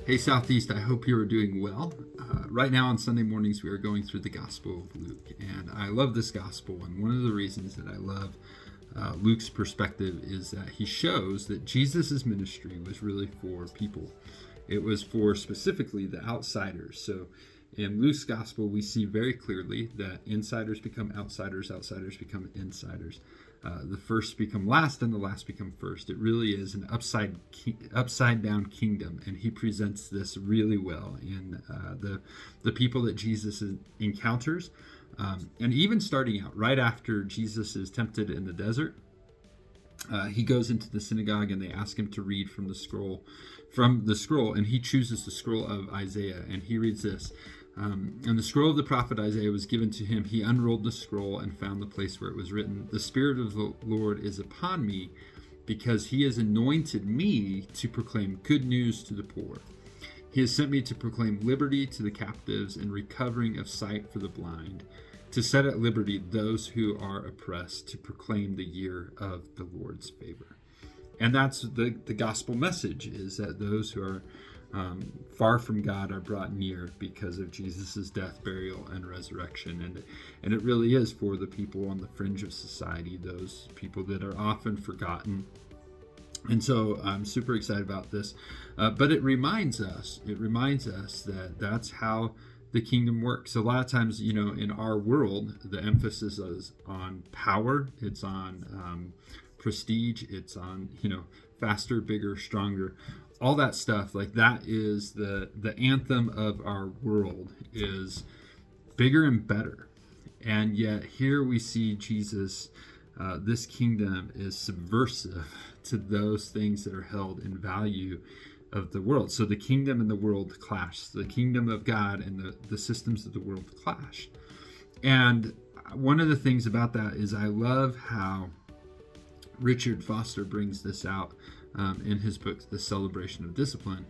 Hey Southeast, I hope you are doing well. Right now on Sunday mornings, we are going through the Gospel of Luke, and I love this Gospel. And one of the reasons that I love Luke's perspective is that he shows that Jesus' ministry was really for people. It was for specifically the outsiders. So in Luke's Gospel, we see very clearly that insiders become outsiders, outsiders become insiders. The first become last and the last become first. It really is an upside down kingdom, and he presents this really well in the people that Jesus encounters. And even starting out right after Jesus is tempted in the desert, he goes into the synagogue and they ask him to read from the scroll, and he chooses the scroll of Isaiah, and he reads this. And the scroll of the prophet Isaiah was given to him. He unrolled the scroll and found the place where it was written, "The Spirit of the Lord is upon me, because he has anointed me to proclaim good news to the poor. He has sent me to proclaim liberty to the captives and recovering of sight for the blind, to set at liberty those who are oppressed, to proclaim the year of the Lord's favor." And that's the gospel message, is that those who are far from God are brought near because of Jesus' death, burial, and resurrection. And it really is for the people on the fringe of society, those people that are often forgotten. And so I'm super excited about this. But it reminds us that that's how the kingdom works. A lot of times, in our world, the emphasis is on power. It's on prestige. It's on, faster, bigger, stronger. All that stuff, like that is the anthem of our world, is bigger and better. And yet here we see Jesus, this kingdom is subversive to those things that are held in value of the world. So the kingdom and the world clash. The kingdom of God and the systems of the world clash. And one of the things about that is I love how Richard Foster brings this out in his book, The Celebration of Discipline.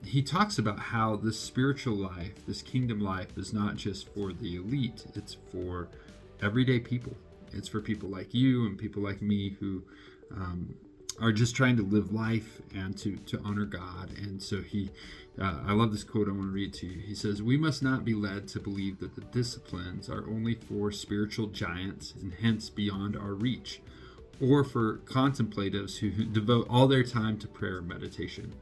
He talks about how this spiritual life, this kingdom life, is not just for the elite, it's for everyday people. It's for people like you and people like me who are just trying to live life and to honor God. And so I love this quote I want to read to you. He says, "We must not be led to believe that the disciplines are only for spiritual giants and hence beyond our reach, or for contemplatives who devote all their time to prayer and meditation.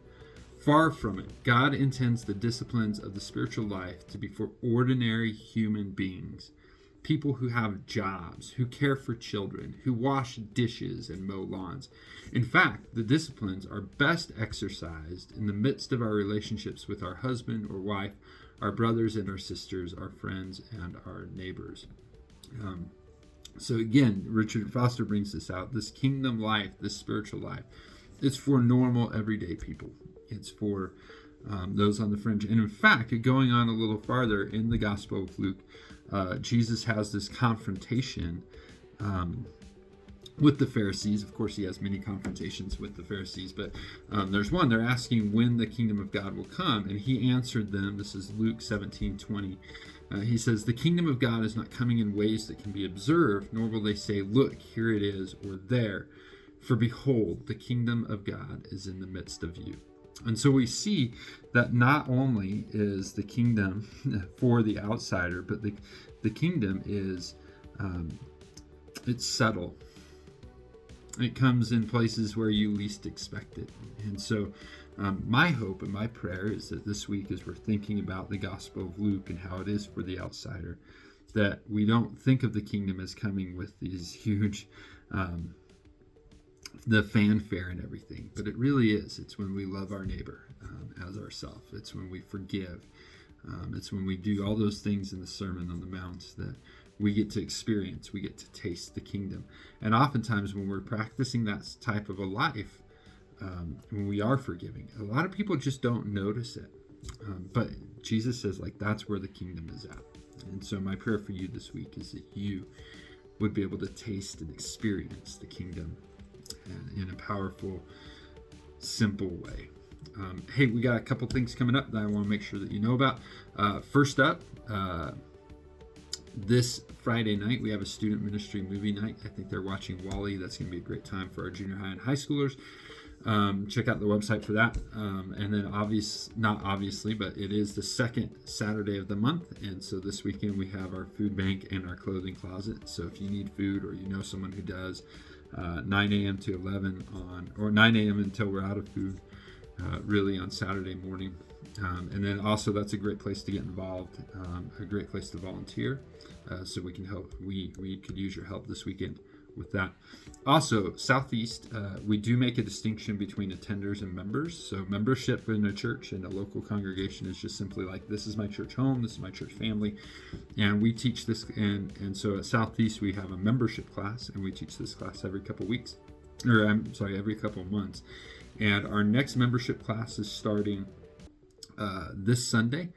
Far from it. God intends the disciplines of the spiritual life to be for ordinary human beings, people who have jobs, who care for children, who wash dishes and mow lawns. In fact, the disciplines are best exercised in the midst of our relationships with our husband or wife, our brothers and our sisters, our friends and our neighbors." So again, Richard Foster brings this out. This kingdom life, this spiritual life, it's for normal, everyday people. It's for those on the fringe. And in fact, going on a little farther in the Gospel of Luke, Jesus has this confrontation with the Pharisees. Of course, he has many confrontations with the Pharisees, but there's one. They're asking when the kingdom of God will come, and he answered them. This is Luke 17:20. He says, "The kingdom of God is not coming in ways that can be observed, nor will they say, 'Look, here it is,' or 'there.' For behold, the kingdom of God is in the midst of you." And so we see that not only is the kingdom for the outsider, but the kingdom is, it's subtle. It comes in places where you least expect it. And so my hope and my prayer is that this week, as we're thinking about the Gospel of Luke and how it is for the outsider, that we don't think of the kingdom as coming with these huge, the fanfare and everything, but it really is. It's when we love our neighbor as ourselves. It's when we forgive. It's when we do all those things in the Sermon on the Mount that we get to experience, we get to taste the kingdom. And oftentimes when we're practicing that type of a life, when we are forgiving, a lot of people just don't notice it. But Jesus says, that's where the kingdom is at. And so my prayer for you this week is that you would be able to taste and experience the kingdom in a powerful, simple way. Hey, we got a couple things coming up that I want to make sure that you know about. First up, this Friday night, we have a student ministry movie night. I think they're watching Wall-E. That's going to be a great time for our junior high and high schoolers. check out the website for that. And then not obviously, but it is the second Saturday of the month. And so this weekend we have our food bank and our clothing closet. So if you need food or you know someone who does, 9 a.m. to 11 or 9 a.m. until we're out of food, really on Saturday morning. And then also that's a great place to get involved, a great place to volunteer. So we can help. We could use your help this weekend with that. Also, Southeast, we do make a distinction between attenders and members. So membership in a church and a local congregation is just simply like, this is my church home, this is my church family, and we teach this. And so at Southeast we have a membership class, and we teach this class every couple months. And our next membership class is starting this Sunday,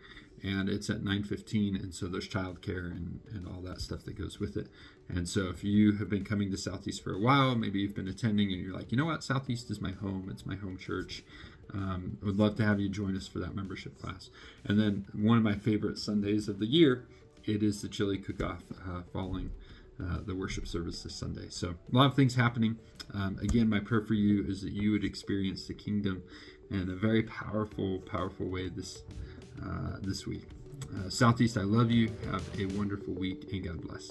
and it's at 9:15, and so there's childcare and all that stuff that goes with it. And so if you have been coming to Southeast for a while, maybe you've been attending and you're like, you know what, Southeast is my home, it's my home church, I would love to have you join us for that membership class. And then one of my favorite Sundays of the year, it is the chili cook-off following the worship service this Sunday. So a lot of things happening. Again, my prayer for you is that you would experience the kingdom in a very powerful way this week. Southeast, I love you. Have a wonderful week, and God bless.